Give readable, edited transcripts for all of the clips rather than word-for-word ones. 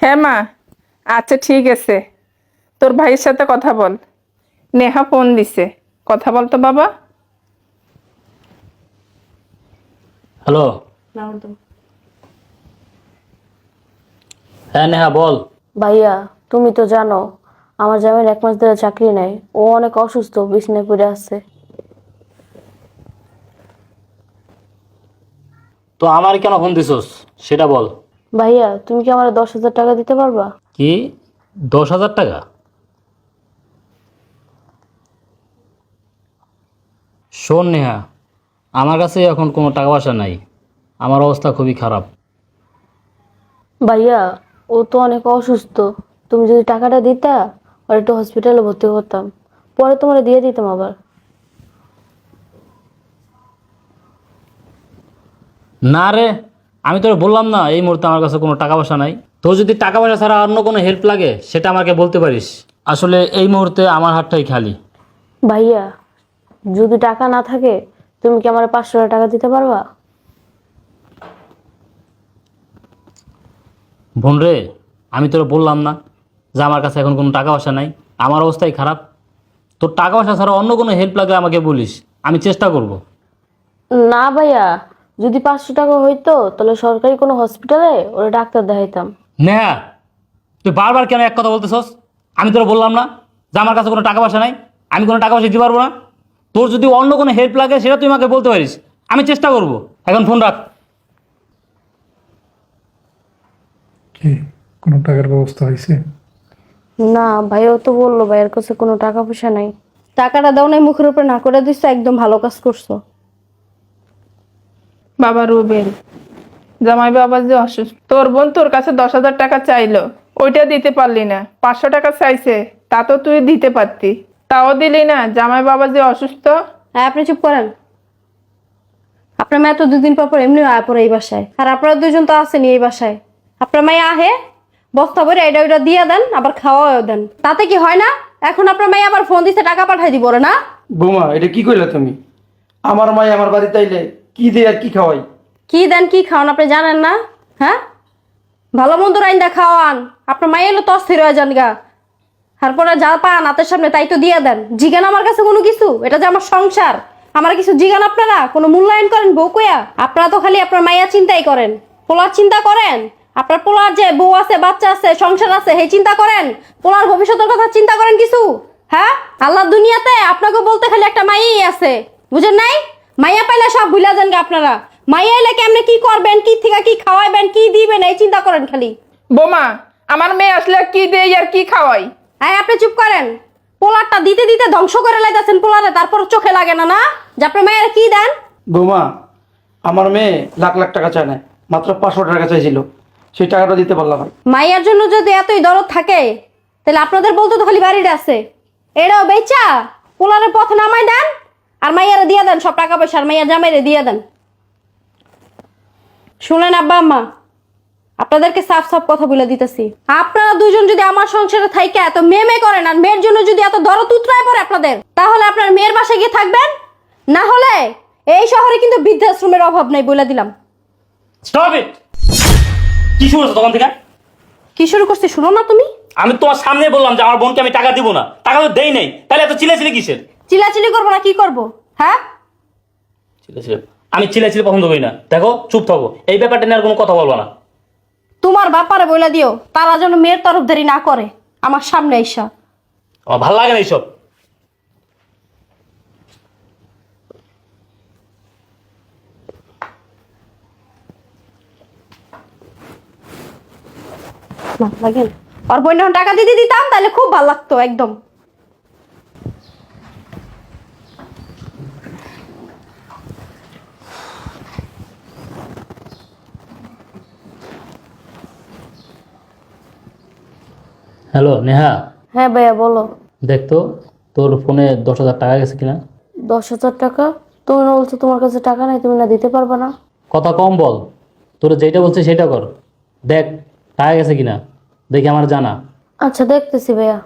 হ্যাঁ মা, আচ্ছা ঠিক আছে। তোর ভাইয়ের সাথে কথা বল। নেহা ফোন দিছে, কথা বল তো বাবা। হ্যালো। হ্যাঁ নেহা বল। ভাইয়া, তুমি তো জানো আমার জামাইয়ের 1 মাস ধরে চাকরি নাই। ও অনেক অসুস্থ, বিছানায় পড়ে আছে। তো আমার কেন ফোন দিছস সেটা বল। ভাইয়া, তুমি কি আমার 10,000 টাকা দিতে পারবা? কি? 10,000 টাকা? শোন নেহা, আমার কাছে এখন কোনো টাকা পয়সা নাই। আমার অবস্থা খুবই খারাপ। ভাইয়া, ও তো অনেক অসুস্থ। তুমি যদি টাকাটা দিতা, আর একটু হসপিটালে ভর্তি করতাম, পরে তোমার দিয়ে দিতাম আবার। না রে, আমি তোর বললাম না এই মুহূর্তে আমার কাছে কোনো টাকা পয়সা নাই। তোর যদি টাকা পয়সা ছাড়া অন্য কোনো হেল্প লাগে সেটা আমাকে বলতে পারিস। আসলে এই মুহূর্তে আমার হাতটাই খালি। ভাইয়া, যদি টাকা না থাকে, তুমি কি আমার 500 টাকা দিতে পারবা? বোন রে, আমি তোর বললাম না যে আমার কাছে এখন কোনো টাকা পয়সা নাই, আমার অবস্থাই খারাপ। তোর টাকা পয়সা ছাড়া অন্য কোনো হেল্প লাগলে আমাকে বলিস, আমি চেষ্টা করব। না ভাইয়া, যদি 500 টাকা হইতো তাহলে সরকারি কোনো হসপিটালে ওরা ডাক্তার দেখাইতাম। নেহা, তুই বারবার কেন এক কথা বলতেছস? আমি তোর বললাম না যে আমার কাছে কোনো টাকা পয়সা নাই, আমি কোনো টাকা পয়সা দিতে পারবো না। তোর যদি অন্য কোনো হেল্প লাগে সেটা তুই আমাকে বলতে পারিস, আমি চেষ্টা করব। এখন ফোন রাখ। কি কোনো টাকার ব্যবস্থা হয়েছে? না ভাইয়াও তো বললো ভাইয়ের কাছে কোনো টাকা পয়সা নাই। টাকাটা দাও নাই, মুখের উপরে না করে দিচ্ছ, একদম ভালো কাজ করছো। বাবা রুবেল, জামাই বাবা যে অসুস্থ, তোর বোন তোর কাছে 10,000 টাকা চাইলো, ওইটা দিতে পারলি না। 500 টাকা চাইছে, তা তো তুই দিতে পারতি, তাও দিলি না। জামাই বাবা যে অসুস্থ। হ্যাঁ, আপনি চুপ করেন। আপনার মেয়ে তো 2 দিন পর পর এমনি আয় পড়ে এই বাসায়, আর আপনারা দুজন তো আসেনি এই বাসায়। আপনার মেয়ে আহে, বস্তা ভরে এটা ওইটা দিয়ে দেন, আবার খাওয়াও দেন, তাতে কি হয় না? এখন আপনার মেয়ে আবার ফোন দিতে টাকা পাঠাই দিব না? বৌমা, এটা কি কইলা তুমি? আমার মাই আমার বাড়িতে আইলে কি দেয় আর কি খাওয়াই? কি দেন কি খাওয়ান আপনি জানেন না? হ্যাঁ, ভালো মন্দ রাইন্দা খাওয়ান। আপনার মাই এলো তো অস্থির হয়ে যান গা। তারপরে যা পান হাতের সামনে তাই তো দিয়ে দেন। জিগান আমার কাছে কোনো কিছু? এটা যে আমার সংসার, আমার কিছু জিগান আপনারা? কোনো মূল্যায়ন করেন বউ কইয়া? আপনারা তো খালি আপনার মাইয়া চিন্তাই করেন, পোলার চিন্তা করেন। আপনার পোলার যে বউ আছে, বাচ্চা আছে, সংসার আছে, সেই চিন্তা করেন? পোলার ভবিষ্যতের কথা চিন্তা করেন কিছু? হ্যাঁ, আল্লাহর দুনিয়াতে আপনাকে বলতে খালি একটা মাইয়াই আছে, বুঝেন নাই? মাইয়া পাইলে সব ভুলা যান গা আপনারা। মাইয়া এলে কেমনে কি করবেন, কি থেকে কি খাওয়াইবেন, কি দিবেন, এই চিন্তা করেন খালি। বোমা, আমার মেয়ে আসলে কি দেই আর কি খাওয়াই? হ্যাঁ, আপনি চুপ করেন। পোলারটা দিতে দিতে ধ্বংস করে লাইতেছেন পোলারে, তারপর চোখে লাগে না না যে আপনার মেয়ের কি দেন? বৌমা, আমার মেয়ে লাখ লাখ টাকা চায় না, মাত্র 500 টাকা চাইছিল, সেই টাকাটা দিতে পারলাম না। মাইয়ার জন্য যদি এতই দরদ থাকে, তাহলে আপনাদের বলতে তো খালি বাড়িটা আছে, এটাও বেচা পোলারের পথে নামাই দেন, আর মাইয়ারে দিয়ে দেন সব টাকা পয়সা, আর মাইয়ার জামাইরে দিয়ে দেন। শুনেন আব্বা আম্মা, আপনাদেরকে সাফ সাফ কথা বলে দিতেছি, আপনারা দুজন যদি আমার সংসারে থাইকে এত মেয়ে করেন, আর মেয়ের জন্য যদি এত দরদ উতরায় পড়ে আপনাদের, তাহলে আপনার মেয়ের বাসায় গিয়ে থাকবেন। না হলে এই শহরে কিন্তু বৃদ্ধাশ্রমের অভাব নেই বলে দিলাম। Stop it! কি শুনেছো তখন থেকে? কি শুরু করছি শুনো না তুমি? আমি তোমার সামনে বললাম যে আমার বোনকে আমি টাকা দিব না, টাকা তো দেই নাই, তাহলে এত চিল্লাচিল্লি কিসের? চিল্লাচিল্লি করবো না কি করবো? হ্যাঁ, চিল্লাচিল্লি? আমি চিল্লাচিল্লি পছন্দ করি না। দেখো, চুপ থাকো, এই ব্যাপারটা নিয়ে আর কোনো কথা বলবো না। তোমার বাপারে বলে দিও তারা যেন মেয়ের তরফদারি না করে আমার সামনে আইসা। আমার ভালো লাগে না এইসব। ভালো লাগে না? আর বোন যখন টাকা দিতে দিতাম তাহলে খুব ভালো লাগতো একদম। হ্যালো নেহা, হ্যাঁ ভাইয়া বলো। দেখতো তোর ফোনে 10,000 টাকা গেছে কিনা। 10,000 টাকা? তুমি না বলছো তোমার কাছে টাকা নাই, তুমি না দিতে পারবে না? কথা কম বল, তোর যেটা বলছে সেটা কর। দেখ টাকা গেছে কিনা, দেখি আমার জানা। আচ্ছা দেখতেছি ভাইয়া।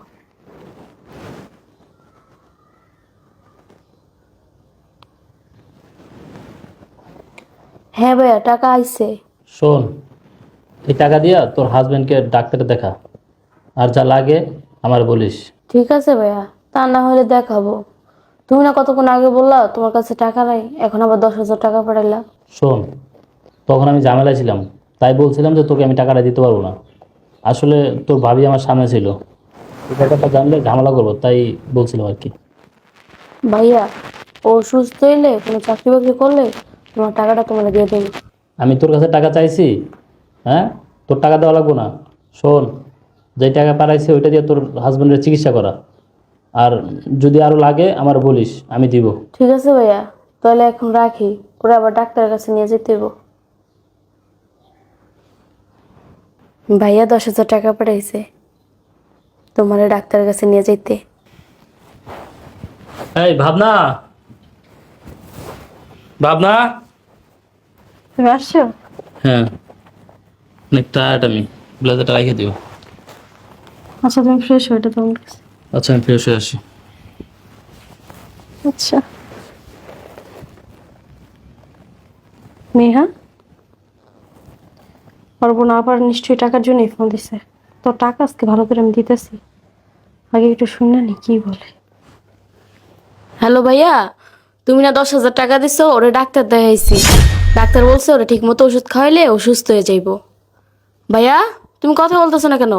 হ্যাঁ ভাইয়া, টাকা আইছে। শোন, এই টাকা দিয়া তোর হাজবেন্ডকে ডাক্তারে দেখা, আর যা লাগে আমার বলিস। ঠিক আছে ভাইয়া, তা না হলে দেখাবো। তুমি না কতক্ষণ আগে বললা তোমার কাছে টাকা নাই, এখন আবার 10,000 টাকা পাঠাইলা। শোন, তখন আমি ঝামেলায় ছিলাম, তাই বলছিলাম যে তোকে আমি টাকাটা দিতে পারবো না। আসলে তোর ভাবি আমার সামনে ছিল, এই টাকাটা জানলে ঝামেলা করবো, তাই বলছিলাম আর কি। ভাইয়া, ও সুস্থ হইলে কোনো চাকরি বাকরি করলে তোমার টাকাটা তোমার দিয়ে দেবো। আমি তোর কাছে টাকা চাইছি? হ্যাঁ, তোর টাকা দেওয়া লাগবো না। শোন, যেই টাকা পাঠাইছি ওইটা দিয়ে তোর হাজবেন্ডের চিকিৎসা করা, আর যদি আরও লাগে আমার বলিস, আমি দিব। ঠিক আছে ভাইয়া, তাহলে এখন রাখি, ওরা আবার ডাক্তারের কাছে নিয়ে যেতে হইব। ভাইয়া 10,000 টাকা পাঠাইছে তোমার ডাক্তারের কাছে নিয়ে যেতে। এই ভাবনা, ভাবনা। তুমি আসছো? হ্যাঁ, অনেক টায়ার্ড আমি, ব্লেজারটা রেখে দিও। আচ্ছা তুমি ফ্রেশ হয়ে এটা তোমার কাছে। আচ্ছা, আমি ফ্রেশ হয়ে আসি। আচ্ছা মেহা, পারবো না আবার নিশ্চয়ই টাকার জন্যই ফোন দিছে। তো টাকা আজকে ভালো করে আমি দিতেছি, আগে একটু শুনে নি কি বলে। হ্যালো ভাইয়া, তুমি না 10,000 টাকা দিছো, ওরে ডাক্তার দেখাইছি। ডাক্তার বলছে ওরে ঠিক মতো ওষুধ খাওয়াইলে ও সুস্থ হয়ে যাইব। ভাইয়া তুমি কথা বলতেছো না কেন?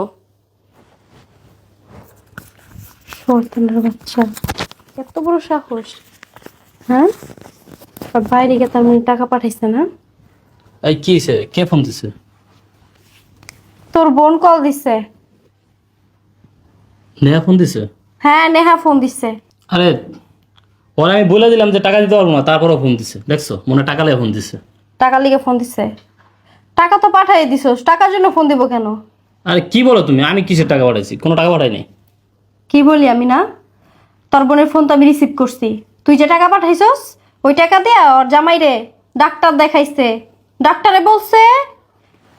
শয়তানের বাচ্চা, এত বড় সাহস! হ্যাঁ, আর বাইরে গিয়ে তার মানে টাকা পাঠাইছে না? এই কি হয়েছে? কে ফোন দিছে? তোর বোন কল দিছে। নেহা ফোন দিছে? হ্যাঁ, নেহা ফোন দিছে। আরে ওরা আমি বলে দিলাম যে টাকা দিতে পারবো না, তারপরও ফোন দিছে। দেখছো, মনে হয় টাকা লেগে ফোন দিছে। টাকার লিগে ফোন দিছে? টাকা তো পাঠাই দিছোস, টাকার জন্য ফোন দিব কেন? আরে কি বলো তুমি? আমি কিসের টাকা পাঠাইছি? কোনো টাকা পাঠাই নাই। কি বলি আমি না? তোর বোনের ফোন তো আমি রিসিভ করছি। তুই যে টাকা পাঠাইছস ওই টাকা দিয়ে ওর জামাইরে ডাক্তার দেখাইছে। ডাক্তারে বলছে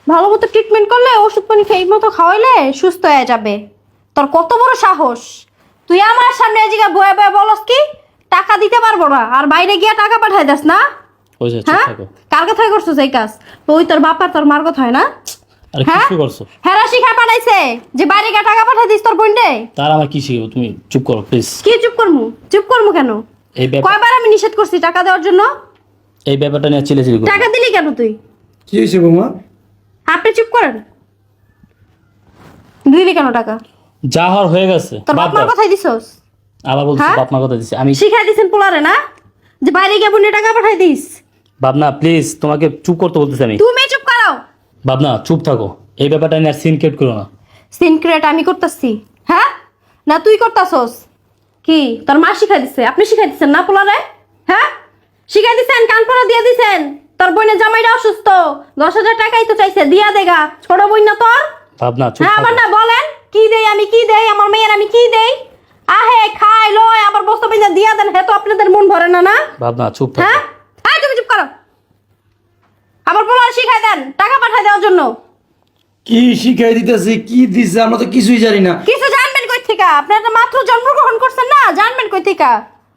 ভালো মতো ট্রিটমেন্ট করলে, ওষুধ পানি ঠিক মতো খাওয়াইলে সুস্থ হয়ে যাবে। তোর কত বড় সাহস! তুই আমার সামনে এদিকে বয়ে বয়ে বলস কি টাকা দিতে পারবো না, আর বাইরে গিয়ে টাকা পাঠাই দাস না? ওই যে চুপ হ্যাঁ, থাকো। কার কথাই করছিস এই কাজ? ওই তোর বাপ আর তোর মার কথা হয় না? আরে হ্যাঁ? কি করছো? হেরা শিখা পাঠাইছে যে বাইরে গিয়ে টাকা পাঠাই দিস তোর বোনরে। তার আমার কি শিখবো? তুমি চুপ করো প্লিজ। কি চুপ করমু? চুপ করমু কেন? এই ব্যাপার, কয়বার আমি নিষেধ করছি টাকা দেওয়ার জন্য? এই ব্যাপারটা নিয়ে চিলেচিলি করো। টাকা দিলি কেন তুই? কি হয়েছে বৌমা? আপনি চুপ করেন। দিলি কেন টাকা? যা হওয়ার হয়ে গেছে, তোর বাদ বাপ মার দাও। কথাই দিছস? আবার বলছো হ্যাঁ? বাপ মার কথা দিছি আমি? শিখাই দিছেন পোলারে না যে বাইরে গিয়ে বোনে টাকা পাঠাই দিস? ভাবনা প্লিজ, তোমাকে চুপ করতে বলতেছি আমি। তুমি চুপ করো। ভাবনা চুপ থাকো, এই ব্যাপারটা নিয়ে আর সিন ক্রিয়েট করো না। সিন ক্রিয়েট আমি করতেছি? হ্যাঁ, না তুই করতাছস? কি তোর মা শিখাই দিছে? আপনি শিখাই দিছেন না পোলারে? হ্যাঁ, শিখাই দিছেন, কান পড়া দিয়ে দিছেন। তোর বোনের জামাইটা অসুস্থ, 10,000 টাকাই তো চাইছে, দিয়া দেগা। ছোট বোন না তোর? ভাবনা চুপ হ্যাঁ, আমার থাকো। না বলেন কি দেই আমি, কি দেই আমার মেয়ের আমি, কি দেই? আহে খাই লয় আবার বস্তু পিনা দিয়া দেন, হে তো আপনাদের মন ভরে না না? ভাবনা চুপ থাকো। হ্যাঁ, এই তুমি চুপ করো। আবার পোলারে শিখাই দেন টাকা পাঠাই দেওয়ার জন্য। কি শিখাই দিতেছে, কি দিছে, আমরা তো কিছুই জানি না। কিছু জানবেন কই থেকে? আপনারা তো মাত্র জন্মগ্রহণ করছেন না, জানবেন কই থেকে?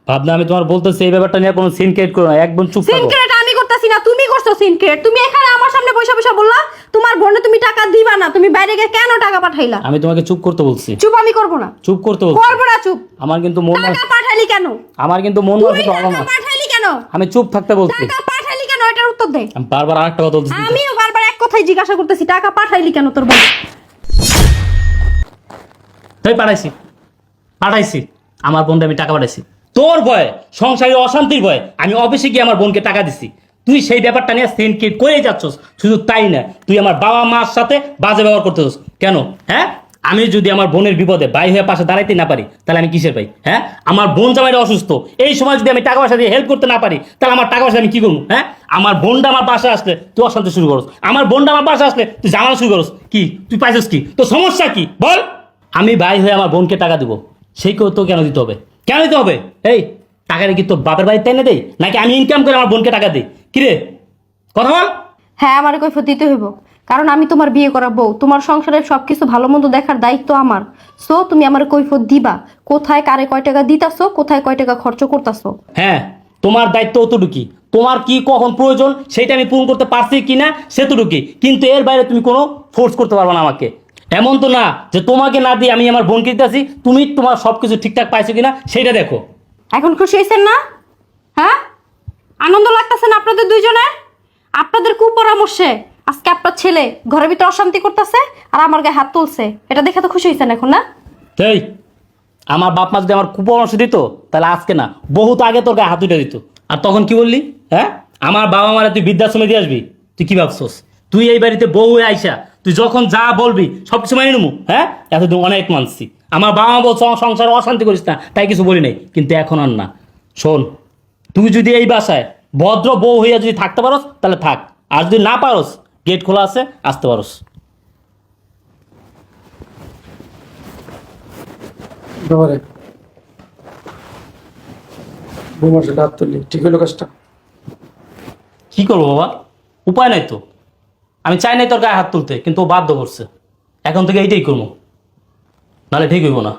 ভাবনা আমি তোমার বলতেছি এই ব্যাপারটা নিয়ে কোনো সিন ক্রিয়েট করো না, একদম চুপ থাকো। সিনক্রেট আমি করতেছি না, তুমি করছো সিনক্রেট। তুমি এখানে আমার সামনে বসে বসে বললা তোমার বোনে তুমি টাকা দিবা না, তুমি বাইরে গিয়ে কেন টাকা পাঠাইলা? আমি তোমাকে চুপ করতে বলছি। চুপ আমি করব না। চুপ করতে বলছি। করব না চুপ। আমার কিন্তু মন টাকা পাঠাইলি কেন? আমার কিন্তু মন তুই আছে তো ভালো টাকা না। পাঠাইলি কেন? আমি চুপ থাকতে বলছি। টাকা পাঠাইলি কেন এটার উত্তর দে। আমি বারবার আরেকটা কথা বলছি। আমিও বারবার এক কথাই জিজ্ঞাসা করতেছি, টাকা পাঠাইলি কেন তোর বোন? তাই পাঠাইছি, পাঠাইছি। আমার বোনকে আমি টাকা পাঠাইছি। তোর ভয়, সংসারের অশান্তির ভয় আমি অফিসে গিয়ে আমার বোনকে টাকা দিছি। তুই সেই ব্যাপারটা নিয়ে সিন ক্রিয়েট করেই যাচ্ছস। শুধু তাই না, তুই আমার বাবা মার সাথে বাজে ব্যবহার করতেছস কেন? হ্যাঁ, আমি যদি আমার বোনের বিপদে বাই হয়ে পাশে দাঁড়াইতে না পারি তাহলে আমি কিসের পাই? হ্যাঁ, আমার বোন জামাইটা অসুস্থ, এই সময় যদি আমি টাকা পয়সা দিয়ে হেল্প করতে না পারি তাহলে আমার টাকা পয়সা আমি কি করবো? হ্যাঁ, আমার বোনটা আমার পাশে আসলে তুই অশান্তি শুরু করস, আমার বোনটা আমার পাশে আসলে তুই ঝামেলা শুরু করস। কি তুই পাইছস কি? তোর সমস্যা কি বল? আমি ভাই হয়ে আমার বোনকে টাকা দিব, সেই কেউ তো কেন দিতে হবে? কেন দিতে হবে? এই টাকাটা কি তোর বাপের বাড়িতে এনে দেই, নাকি আমি ইনকাম করে আমার বোনকে টাকা দিই? কিরে কথা বল। হ্যাঁ, আমার কৈফিয়ত দিতে হইব, কারণ আমি তোমার বিয়ে করা বউ। তোমার সংসারের সবকিছু ভালো মন্দ দেখার দায়িত্ব আমার। সো তুমি আমার কৈফিয়ত দিবা, কোথায় কারে কয় টাকা দিতাছো, কোথায় কয় টাকা খরচ করতাছো। হ্যাঁ, তোমার দায়িত্ব অতটুকুই। তোমার কি কখন প্রয়োজন সেটা আমি পূরণ করতে পারছি কিনা সেতটুকুই, কিন্তু এর বাইরে তুমি কোনো ফোর্স করতে পারবে না আমাকে। এমন তো না যে তোমাকে না দিয়ে আমি আমার বোনকে দিতেছি, তুমি তোমার সব কিছু ঠিকঠাক পাইছো কিনা সেইটা দেখো। এখন খুশি হয়েছেন না? হ্যাঁ, আনন্দ লাগতেছে না আপনাদের দুইজনের? আপনাদের কুপরামর্শে আজকে আপনার ছেলে ঘরের ভিতরে অশান্তি করতেছে আর আমার গায়ে হাত তুলছে, এটা দেখে তো খুশি হয়েছেন এখন না? এই আমার বাপ মা যদি আমার কুপরামর্শ দিত তাহলে আজকে না বহুত আগে তোর গায়ে হাত উঠে দিত। আর তখন কি বললি? হ্যাঁ, আমার বাবা মারা তুই বৃদ্ধাশ্রমে দিয়ে আসবি? তুই কি ভাবছস তুই এই বাড়িতে বউ হয়ে আইসা তুই যখন যা বলবি সব কিছু মানি নেবো? হ্যাঁ, এতদিন অনেক মানছি। আমার বাবা মা বলছে সংসারে অশান্তি করিস না, তাই কিছু বলি নাই, কিন্তু এখন আর না। শোন, তুই যদি এই বাসায় ভদ্র বউ হইয়া যদি থাকতে পারস তাহলে থাক, আর যদি না পারস গেট খোলা আছে, আসতে পারস। ব্যাপারে বৌমার সাথে হাত তুললি, ঠিক হলো কাজটা? কি করবো বাবা, উপায় নাই তো। আমি চাই নাই তোর গায়ে হাত তুলতে, কিন্তু ও বাধ্য করছে। এখন থেকে এইটাই করবো, নাহলে ঠিক হইব না।